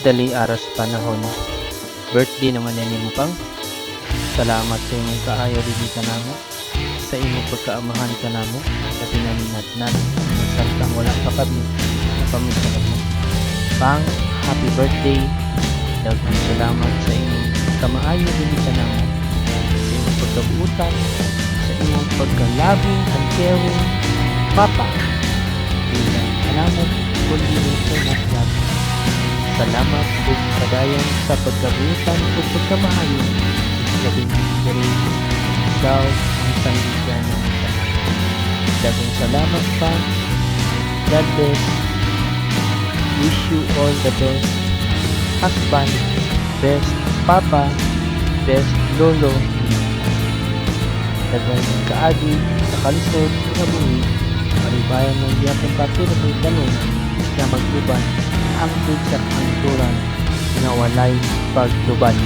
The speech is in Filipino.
dali aras panahon. Birthday naman yan mo pang. Salamat sa imong kaayo dili ka namo. Sa imong pagkaamahan ka namo. Sa pinaninatnan. Samtang wala pa kami. Napamisa mo. Pang, happy birthday. Daghang salamat sa imong kamaayo dili ka namo. Sa imong pagkabuutan. Sa imong pagkalabing and caring. Papa. Salamat kundi so much love. Salamat po kadayan sa pagkabuutan o pagkamahayo. Labing diri ikaw ang sandigan ng tanan. Daghang salamat pa. God bless. Wish you all the best. Husband, best papa, best lolo. Daghang kaagi sa kalisod sa buhi. Maribayan ng diyakong kapila ng tanong na magtuban ang sa kanturan na walay pagtuban.